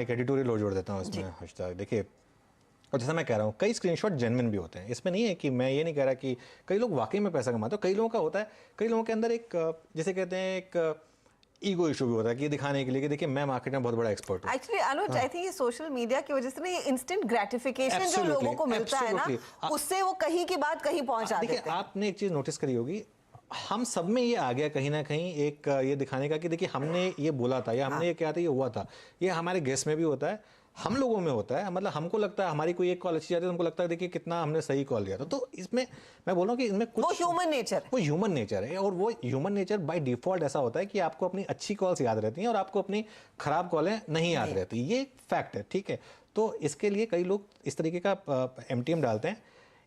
एक एडिटोरियल और जोड़ देता हूँ इसमें हर्षिता। देखिए, और जैसा मैं कह रहा हूँ, कई स्क्रीनशॉट जेन्युइन भी होते हैं। इसमें नहीं है कि मैं ये नहीं कह रहा कि कई लोग वाकई में पैसा कमाते हैं। कई लोगों का होता है, कई लोगों के अंदर एक जैसे कहते हैं एक ईगो इशू भी होता है कि दिखाने के लिए कि देखिए मैं मार्केट में बहुत बड़ा एक्सपर्ट हूँ। एक्चुअली अनुज, आई थिंक ये सोशल मीडिया की वजह से ना ये इंस्टेंट ग्रेटिफिकेशन जो लोगों को मिलता है ना, उससे वो कहीं की बात कहीं पहुंचा देते हैं। देखिए, आपने एक चीज नोटिस करी होगी, हम सब में ये आ गया कहीं ना कहीं एक ये दिखाने का कि देखिए हमने ये बोला था या हमने ये किया था, ये हुआ था। ये हमारे गेस्ट में भी होता है, हम लोगों में होता है। मतलब हमको लगता है हमारी कोई एक कॉल अच्छी जाती है तो हमको लगता है देखिए कितना हमने सही कॉल लिया था। तो इसमें मैं बोल रहा हूँ कि इसमें कुछ वो ह्यूमन नेचर है। और वो ह्यूमन नेचर बाय डिफॉल्ट ऐसा होता है कि आपको अपनी अच्छी कॉल्स याद रहती हैं और आपको अपनी खराब कॉलें नहीं याद रहती। ये फैक्ट है, ठीक है। तो इसके लिए कई लोग इस तरीके का MTM डालते हैं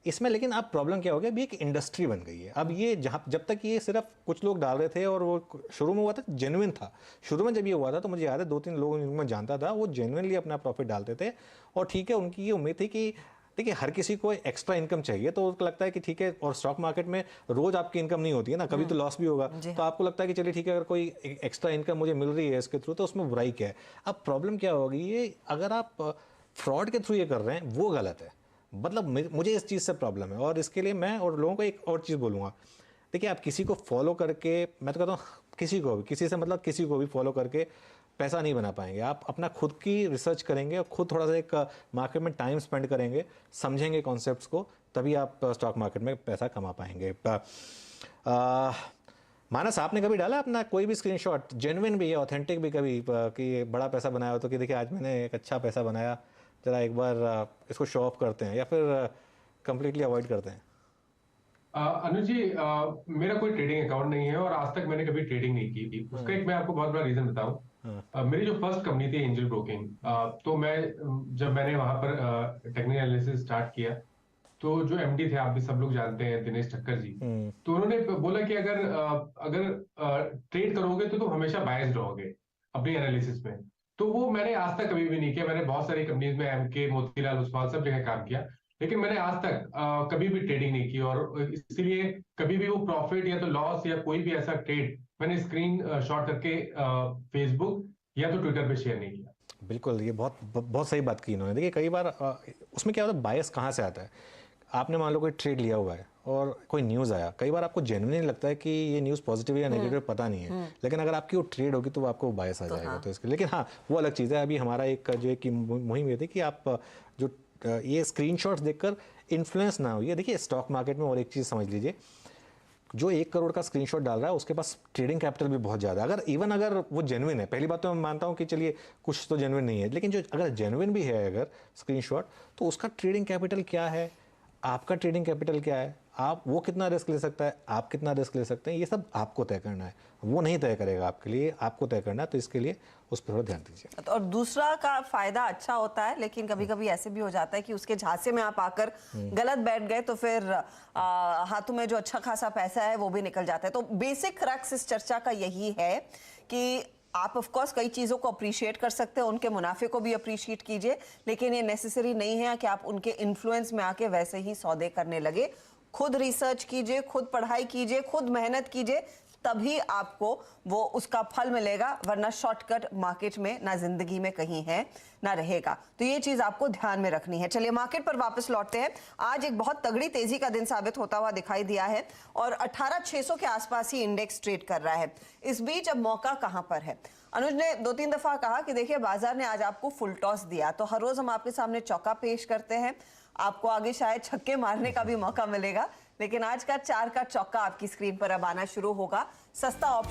इसमें। लेकिन अब प्रॉब्लम क्या हो गया, अभी एक इंडस्ट्री बन गई है। अब ये जब तक ये सिर्फ कुछ लोग डाल रहे थे और वो शुरू में हुआ था जेन्युइन था। शुरू में जब ये हुआ था तो मुझे याद है 2-3 लोग मैं जानता था, वो जेन्युइनली अपना प्रॉफिट डालते थे। और ठीक है, उनकी ये उम्मीद थी कि देखिए हर किसी को एक्स्ट्रा इनकम चाहिए, तो उसको लगता है कि ठीक है। और स्टॉक मार्केट में रोज आपकी इनकम नहीं होती है ना, कभी तो लॉस भी होगा। तो आपको लगता है कि चलिए ठीक है, अगर कोई एक्स्ट्रा इनकम मुझे मिल रही है इसके थ्रू तो उसमें बुराई क्या है। अब प्रॉब्लम क्या होगी, ये अगर आप फ्रॉड के थ्रू ये कर रहे हैं वो गलत है। मतलब मुझे इस चीज़ से प्रॉब्लम है। और इसके लिए मैं और लोगों को एक और चीज़ बोलूँगा, देखिए आप किसी को फॉलो करके, मैं तो कहता हूँ किसी को भी, किसी से मतलब किसी को भी फॉलो करके पैसा नहीं बना पाएंगे। आप अपना खुद की रिसर्च करेंगे और खुद थोड़ा सा एक मार्केट में टाइम स्पेंड करेंगे, समझेंगे कॉन्सेप्ट्स को, तभी आप स्टॉक मार्केट में पैसा कमा पाएंगे। मानस, आपने कभी डाला अपना कोई भी स्क्रीनशॉट, जेन्युइन भी है, ऑथेंटिक भी, कभी कि बड़ा पैसा बनाया हो तो कि देखिए आज मैंने एक अच्छा पैसा बनाया, जरा एक बार इसको शो ऑफ करते हैं, या फिर कंप्लीटली अवॉइड करते हैं? अनुज जी, मेरा कोई ट्रेडिंग अकाउंट नहीं है और आज तक मैंने कभी ट्रेडिंग नहीं की थी। उसका एक मैं आपको बहुत बड़ा रीजन बताऊं। मेरी जो फर्स्ट कंपनी थी एंजल ब्रोकिंग, तो जब मैंने वहां पर टेक्निकल एनालिसिस स्टार्ट किया, तो जो MD थे, आप भी सब लोग जानते हैं, दिनेश ठक्कर जी। तो उन्होंने बोला कि अगर ट्रेड करोगे तो तुम हमेशा बायस्ड रहोगे अपनी एनालिसिस में। तो वो मैंने आज तक कभी भी नहीं किया। मैंने बहुत सारी कंपनीज में MK, मोतीलाल ओसवाल सब जगह काम किया, लेकिन मैंने आज तक कभी भी ट्रेडिंग नहीं की। और इसीलिए कभी भी वो प्रॉफिट या तो लॉस या कोई भी ऐसा ट्रेड मैंने स्क्रीन शॉट करके फेसबुक या तो ट्विटर पे शेयर नहीं किया। बिल्कुल, ये बहुत बहुत सही बात की इन्होंने। देखिए कई बार उसमें क्या होता है, बायस कहाँ से आता है। आपने मान लो कोई ट्रेड लिया हुआ है और कोई न्यूज़ आया, कई बार आपको जेन्युइनली लगता है कि ये न्यूज़ पॉजिटिव या नेगेटिव पता नहीं है, लेकिन अगर आपकी वो ट्रेड होगी तो आपको बायस आ जाएगा। तो इसके, लेकिन हाँ, वो अलग चीज़ है। अभी हमारा एक जो एक मुहिम ये थी कि आप जो ये स्क्रीनशॉट्स देखकर इन्फ्लुएंस ना होइए। देखिए स्टॉक मार्केट में और एक चीज़ समझ लीजिए, जो 1 करोड़ का स्क्रीनशॉट डाल रहा है उसके पास ट्रेडिंग कैपिटल भी बहुत ज़्यादा है। अगर वो जेन्युइन है, पहली बात तो मैं मानता हूँ कि चलिए कुछ तो जेन्युइन नहीं है, लेकिन जो अगर जेन्युइन भी है अगर स्क्रीनशॉट, तो उसका ट्रेडिंग कैपिटल क्या है, आपका ट्रेडिंग कैपिटल क्या है, आप वो कितना रिस्क ले सकता है, आप कितना रिस्क ले सकते हैं, ये सब आपको तय करना है। वो नहीं तय करेगा आपके लिए, आपको तय करना है। तो इसके लिए उस पर ध्यान दीजिए। और दूसरा का फायदा अच्छा होता है, लेकिन कभी कभी ऐसे भी हो जाता है कि उसके झांसे में आप आकर गलत बैठ गए तो फिर हाथों में जो अच्छा खासा पैसा है वो भी निकल जाता है। तो बेसिक क्रक्स इस चर्चा का यही है कि आप ऑफ कोर्स कई चीजों को अप्रिशिएट कर सकते हैं, उनके मुनाफे को भी अप्रिशिएट कीजिए, लेकिन ये नेसेसरी नहीं है कि आप उनके इन्फ्लुएंस में आके वैसे ही सौदे करने लगे। खुद रिसर्च कीजिए, खुद पढ़ाई कीजिए, खुद मेहनत कीजिए, तभी आपको वो उसका फल मिलेगा, वरना शॉर्टकट मार्केट में ना जिंदगी में कहीं है ना रहेगा। तो ये चीज आपको ध्यान में रखनी है। चलिए मार्केट पर वापस लौटते हैं। आज एक बहुत तगड़ी तेजी का दिन साबित होता हुआ दिखाई दिया है और 18,600 के आसपास ही इंडेक्स ट्रेड कर रहा है। इस बीच अब मौका कहां पर है? अनुज ने 2-3 दफा कहा कि देखिए बाजार ने आज आपको फुल टॉस दिया, तो हर रोज हम आपके सामने चौका पेश करते हैं, आपको आगे शायद छक्के मारने का भी मौका मिलेगा, लेकिन आज का 4 का चौका आपकी स्क्रीन पर अब आना शुरू होगा। सस्ता ऑप्शन